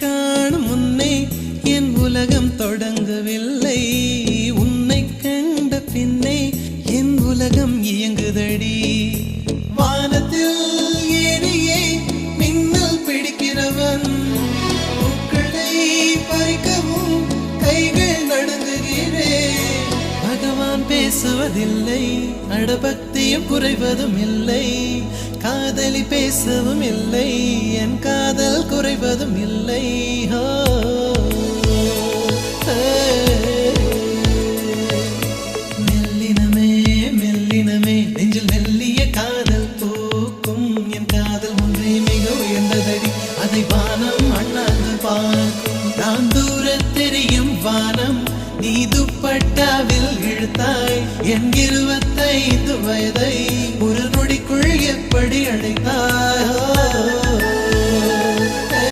காணும் முன்னே என் உலகம் தொடங்கவில்லை. உன்னை கண்ட பின்னே என் உலகம் இயங்குதடி. வானத்தில் ஏறியே மின்னல் பிடிக்கிறவன் பூக்களை பறிக்கவும் கைகள் நடுங்குகிறேன். பகவான் பேசுவதில்லை, அடபக்தியும் குறைவதும் இல்லை. காதலி பேசவும் இல்லை, என் காதல் குறைவதும் இல்லை. மெல்லினமே மெல்லினமே நெஞ்சில் மெல்லிய காதல் பூக்கும். என் காதல் ஒன்றே மிக உயர்ந்ததடி, அதை வானம் அண்ணாந்து பார்க்கும். நான் தூர தெரியும் வானம், நீ துப்பட்டாவில் இழுத்தாய் என் 25 வயதை ஒரு நொடிக்குள் எப்படி அழைத்தாய்.